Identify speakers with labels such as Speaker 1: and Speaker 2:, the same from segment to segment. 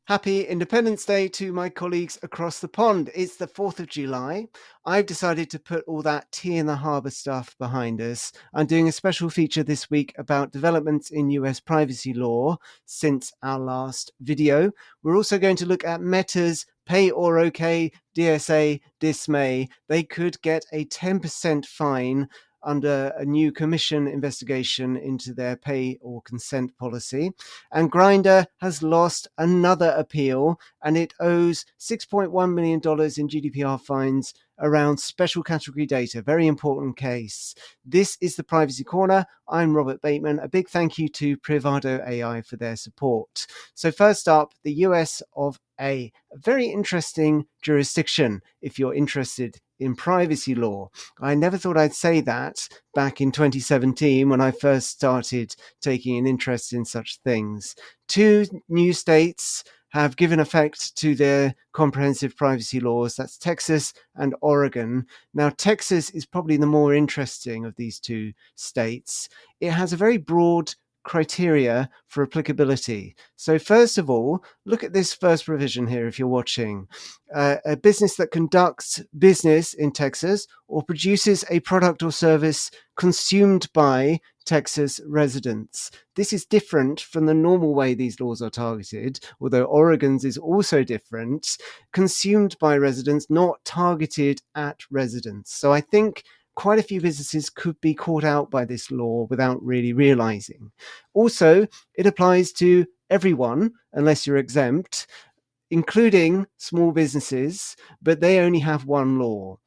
Speaker 1: Happy Independence Day to my colleagues across the pond. It's the 4th of July. I've decided to put all that tea in the harbour stuff behind us. I'm doing a special feature this week about developments in US privacy law since our last video. We're also going to look at Meta's Pay or OK DSA dismay. They could get a 10% fine under a new commission investigation into their pay or consent policy. And Grindr has lost another appeal, and it owes $6.1 million in GDPR fines around special category data. Very important case. This is the Privacy Corner. I'm Robert Bateman. A big thank you to Privado AI for their support. So first up, the US of A very interesting jurisdiction if you're interested in privacy law. I never thought I'd say that back in 2017 when I first started taking an interest in such things. 2 new states have given effect to their comprehensive privacy laws. That's Texas and Oregon. Now, Texas is probably the more interesting of these 2 states. It has a very broad criteria for applicability. So first of all, look at this first provision here if you're watching. A business that conducts business in Texas or produces a product or service consumed by Texas residents. This is different from the normal way these laws are targeted, although Oregon's is also different. Consumed by residents, not targeted at residents. So I think quite a few businesses could be caught out by this law without really realizing. Also, it applies to everyone unless you're exempt, including small businesses, but they only have one rule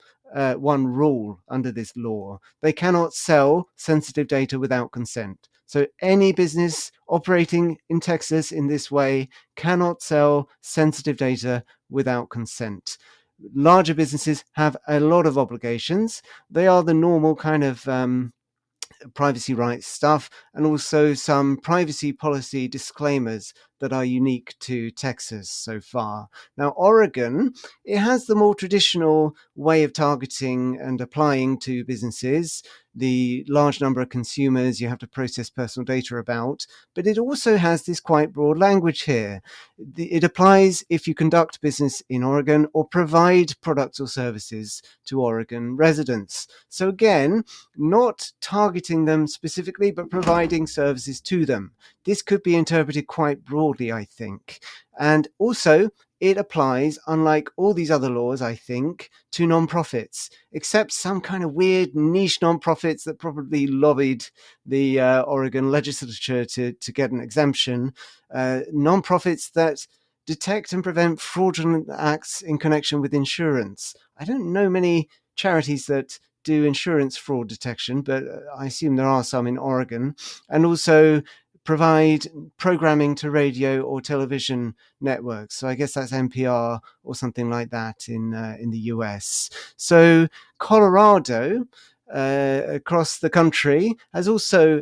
Speaker 1: under this law. They cannot sell sensitive data without consent. So any business operating in Texas in this way cannot sell sensitive data without consent. Larger businesses have a lot of obligations. They are the normal kind of privacy rights stuff, and also some privacy policy disclaimers that are unique to Texas so far. Now, Oregon, it has the more traditional way of targeting and applying to businesses, the large number of consumers you have to process personal data about, but it also has this quite broad language here. It applies if you conduct business in Oregon or provide products or services to Oregon residents. So again, not targeting them specifically, but providing services to them. This could be interpreted quite broadly, I think. And also, it applies, unlike all these other laws, I think, to nonprofits, except some kind of weird niche nonprofits that probably lobbied the Oregon legislature to get an exemption. Nonprofits that detect and prevent fraudulent acts in connection with insurance. I don't know many charities that do insurance fraud detection, but I assume there are some in Oregon. And also provide programming to radio or television networks. So I guess that's NPR or something like that in the US. So Colorado, across the country, has also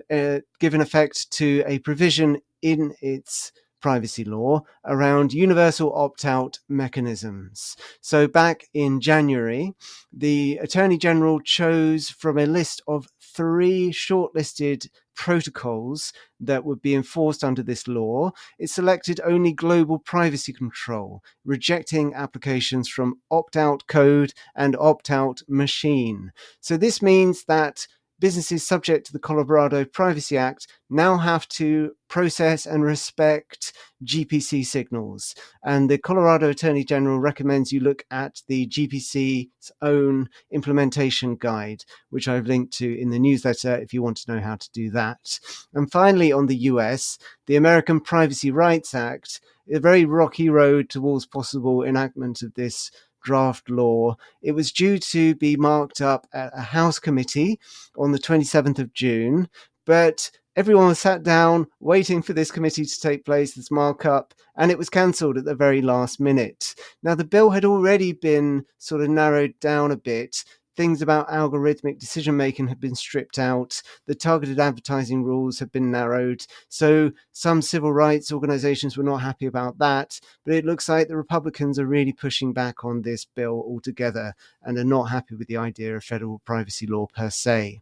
Speaker 1: given effect to a provision in its privacy law around universal opt-out mechanisms. So back in January, the Attorney General chose from a list of 3 shortlisted protocols that would be enforced under this law. It selected only global privacy control, rejecting applications from opt-out code and opt-out machine. So this means that businesses subject to the Colorado Privacy Act now have to process and respect GPC signals. And the Colorado Attorney General recommends you look at the GPC's own implementation guide, which I've linked to in the newsletter if you want to know how to do that. And finally, on the US, the American Privacy Rights Act, a very rocky road towards possible enactment of this draft law. It was due to be marked up at a House committee on the 27th of June, but everyone was sat down waiting for this committee to take place, this markup, and it was cancelled at the very last minute. Now, the bill had already been sort of narrowed down a bit. Things about algorithmic decision-making have been stripped out. The targeted advertising rules have been narrowed. So some civil rights organizations were not happy about that. But it looks like the Republicans are really pushing back on this bill altogether and are not happy with the idea of federal privacy law per se.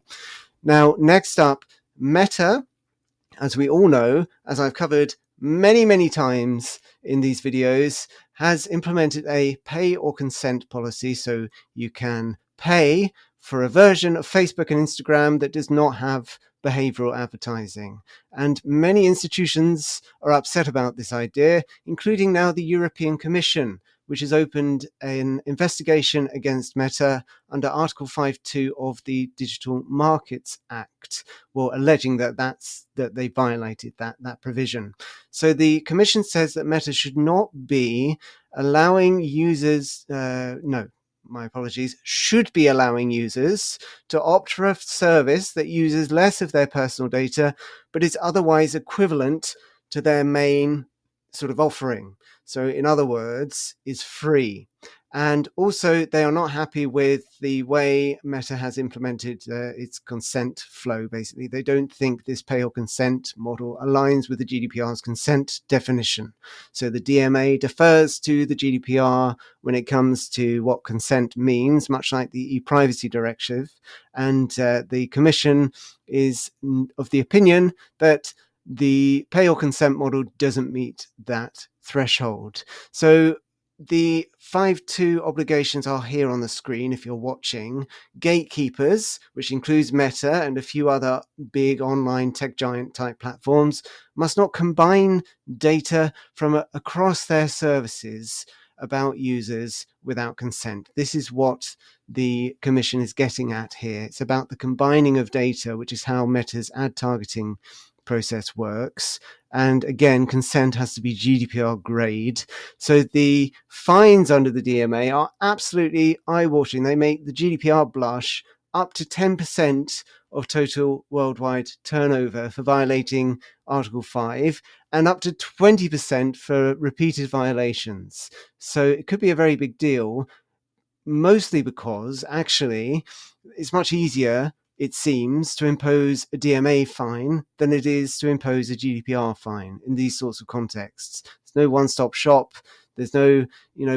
Speaker 1: Now, next up, Meta, as we all know, as I've covered many times in these videos, has implemented a pay or consent policy. So you can pay for a version of Facebook and Instagram that does not have behavioral advertising. And many institutions are upset about this idea, including now the European Commission, which has opened an investigation against Meta under Article 5.2 of the Digital Markets Act, well, alleging that they violated that provision. So the Commission says that Meta should not be allowing users, should be allowing users to opt for a service that uses less of their personal data, but is otherwise equivalent to their main sort of offering. So in other words, is free. And also, they are not happy with the way Meta has implemented its consent flow, basically. They don't think this pay or consent model aligns with the GDPR's consent definition. So the DMA defers to the GDPR when it comes to what consent means, much like the e-privacy directive. And the Commission is of the opinion that the pay or consent model doesn't meet that threshold. So the 5.2 obligations are here on the screen if you're watching. Gatekeepers, which includes Meta and a few other big online tech giant type platforms, must not combine data from across their services about users without consent. This is what the Commission is getting at here. It's about the combining of data, which is how Meta's ad targeting process works. And again, consent has to be GDPR grade. So the fines under the DMA are absolutely eye-watering. They make the GDPR blush, up to 10% of total worldwide turnover for violating Article 5, and up to 20% for repeated violations. So it could be a very big deal, mostly because actually it's much easier, it seems, to impose a DMA fine than it is to impose a GDPR fine in these sorts of contexts. There's no one-stop shop. There's no,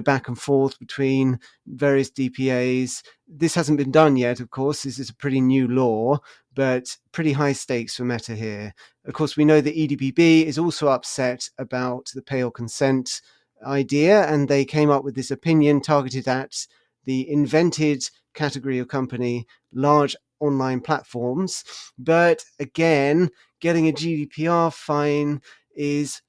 Speaker 1: back and forth between various DPAs. This hasn't been done yet, of course. This is a pretty new law, but pretty high stakes for Meta here. Of course, we know the EDPB is also upset about the pay or consent idea, and they came up with this opinion targeted at the invented category of company, large online platforms. But again, getting a GDPR fine is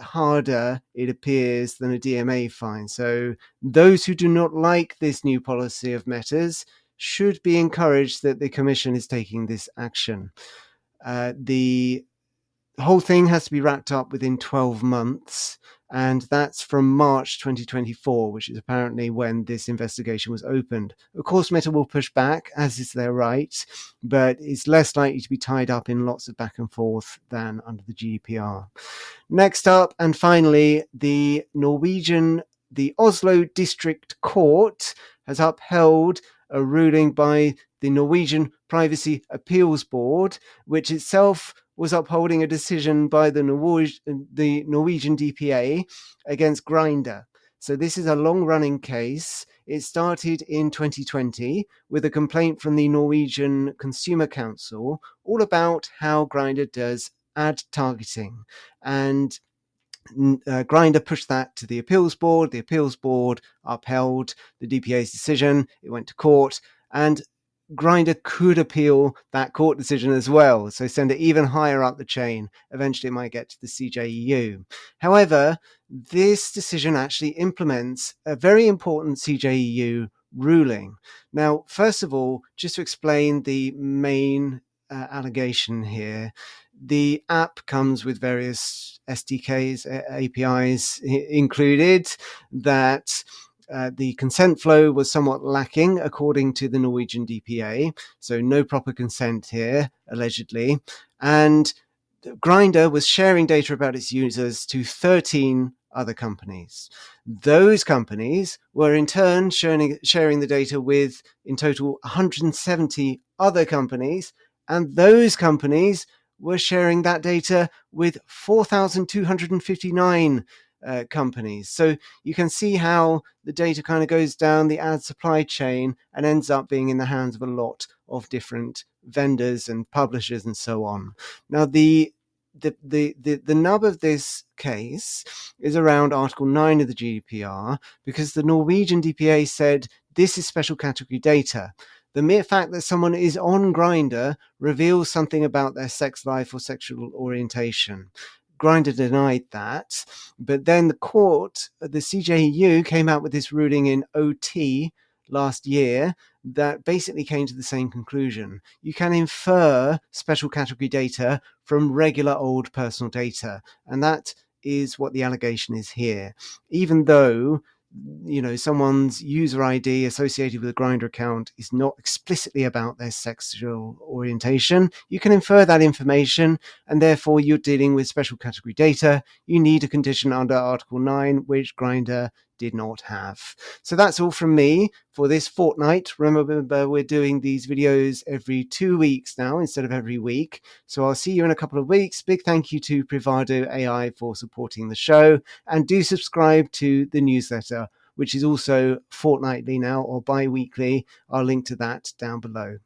Speaker 1: harder, it appears, than a DMA fine. So those who do not like this new policy of Meta's should be encouraged that the Commission is taking this action. The whole thing has to be wrapped up within 12 months, and that's from March 2024, which is apparently when this investigation was opened. Of course, Meta will push back, as is their right, but it's less likely to be tied up in lots of back and forth than under the GDPR. Next up, and finally, the Oslo District Court has upheld a ruling by the Norwegian Privacy Appeals Board, which itself was upholding a decision by the Norwegian DPA against Grindr. So this is a long-running case. It started in 2020 with a complaint from the Norwegian Consumer Council all about how Grindr does ad targeting. And Grindr pushed that to the appeals board. The appeals board upheld the DPA's decision. It went to court, and Grindr could appeal that court decision as well, so send it even higher up the chain. Eventually it might get to the CJEU. However, this decision actually implements a very important CJEU ruling. Now, first of all, just to explain the main allegation here, the app comes with various SDKs, APIs included, that the consent flow was somewhat lacking, according to the Norwegian DPA. So no proper consent here, allegedly. And Grindr was sharing data about its users to 13 other companies. Those companies were in turn sharing the data with, in total, 170 other companies. And those companies were sharing that data with 4,259 companies. So you can see how the data kind of goes down the ad supply chain and ends up being in the hands of a lot of different vendors and publishers and so on. Now, the the nub of this case is around Article 9 of the GDPR, because the Norwegian DPA said this is special category data. The mere fact that someone is on Grindr reveals something about their sex life or sexual orientation. Grindr denied that, but then the court, the CJEU, came out with this ruling in OT last year that basically came to the same conclusion. You can infer special category data from regular old personal data, and that is what the allegation is here. Even though someone's user ID associated with a Grindr account is not explicitly about their sexual orientation, you can infer that information, and therefore you're dealing with special category data. You need a condition under Article 9, which Grindr did not have. So that's all from me for this fortnight. Remember, we're doing these videos every 2 weeks now instead of every week. So I'll see you in a couple of weeks. Big thank you to Privado AI for supporting the show, and do subscribe to the newsletter, which is also fortnightly now or bi-weekly. I'll link to that down below.